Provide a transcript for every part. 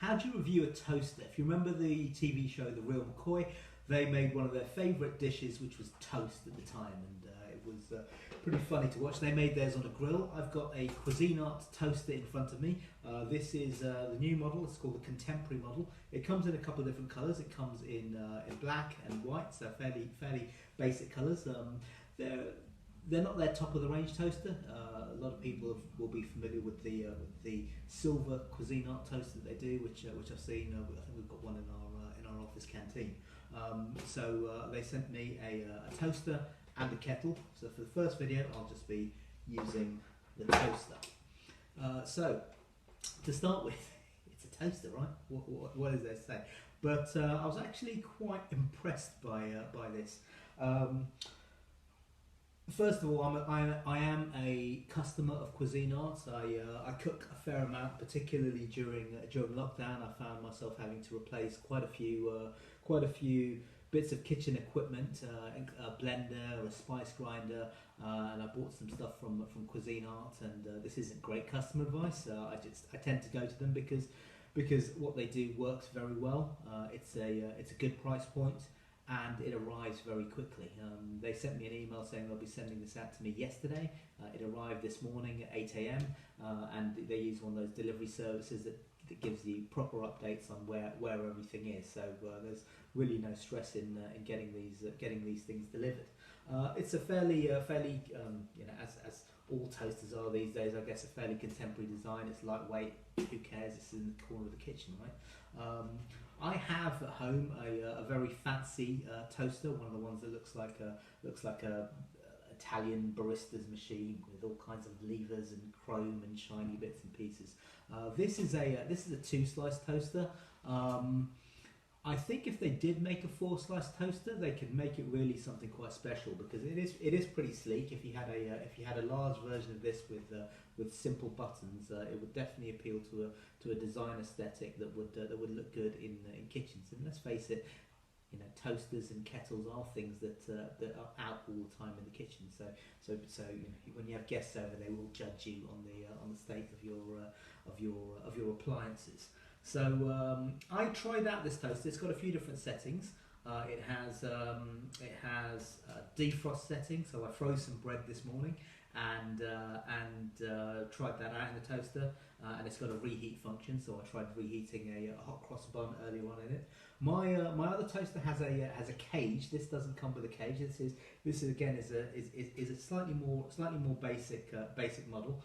How do you review a toaster? If you remember the TV show The Real McCoy, they made one of their favourite dishes, which was toast at the time, and it was pretty funny to watch. They made theirs on a grill. I've got a Cuisinart toaster in front of me. This is the new model. It's called the Contemporary model. It comes in a couple of different colours. It comes in black and white, so fairly basic colours. They're not their top of the range toaster. A lot of people will be familiar with the silver Cuisinart toaster that they do, which I've seen. I think we've got one in our office canteen. So they sent me a toaster and a kettle. So for the first video, I'll just be using the toaster. So to start with, it's a toaster, right? What does that say? But I was actually quite impressed by this. First of all, I am a customer of Cuisinart. I cook a fair amount, particularly during lockdown. I found myself having to replace quite a few bits of kitchen equipment, a blender, a spice grinder, and I bought some stuff from Cuisinart. And this isn't great customer advice. I tend to go to them because what they do works very well. It's a good price point, and it arrives very quickly. They sent me an email saying they'll be sending this out to me yesterday. It arrived this morning at 8 AM, and they use one of those delivery services that gives you proper updates on where everything is. So there's really no stress in getting these things delivered. It's a fairly as all toasters are these days, I guess, a fairly contemporary design. It's lightweight. Who cares? It's in the corner of the kitchen, right? I have at home a very fancy toaster, one of the ones that looks like a Italian barista's machine with all kinds of levers and chrome and shiny bits and pieces. This is a 2-slice toaster. I think if they did make a 4-slice toaster, they could make it really something quite special, because it is pretty sleek. If you had a large version of this with simple buttons, it would definitely appeal to a design aesthetic that would look good in kitchens. And let's face it, toasters and kettles are things that are out all the time in the kitchen. So when you have guests over, they will judge you on the state of your appliances. So I tried out this toaster. It's got a few different settings. It has defrost settings. So I froze some bread this morning and tried that out in the toaster. And it's got a reheat function. So I tried reheating a hot cross bun earlier on in it. My other toaster has a cage. This doesn't come with a cage. This is again is a slightly more basic model.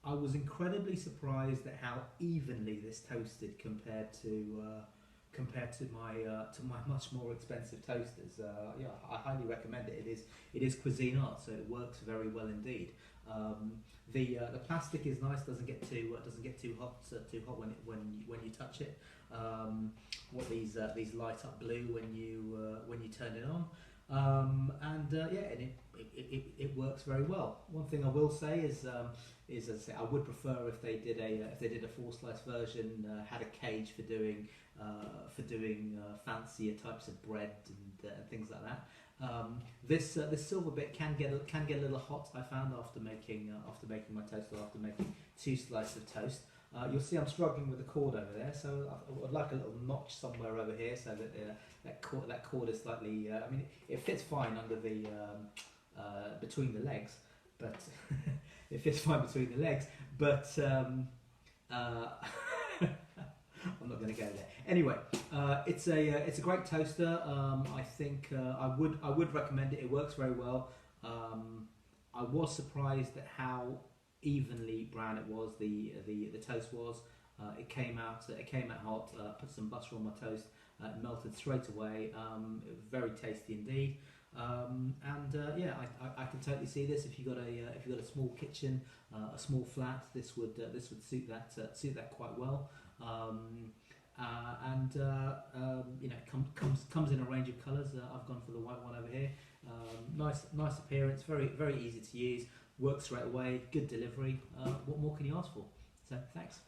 I was incredibly surprised at how evenly this toasted compared to my much more expensive toasters. I highly recommend it. It is Cuisinart, so it works very well indeed. The plastic is nice. Doesn't get too hot when you touch it. These light up blue when you turn it on. It works very well. One thing I will say is as I say, I would prefer if they did a 4-slice version, had a cage for doing fancier types of bread and things like that. This silver bit can get a little hot. I found after making my toast, or after making 2 slices of toast. You'll see I'm struggling with the cord over there, so I'd like a little notch somewhere over here so that that cord is slightly. It fits fine under the between the legs, but it fits fine between the legs. But I'm not going to go there. Anyway, it's a great toaster. I think I would recommend it. It works very well. I was surprised at how evenly brown it was. The toast was. It came out hot. Put some butter on my toast. It melted straight away. It was very tasty indeed. I can totally see this. If you got a small kitchen, a small flat, this would suit that quite well. Comes in a range of colours. I've gone for the white one over here. Nice appearance. Very easy to use. Works straight away. Good delivery. What more can you ask for? So thanks.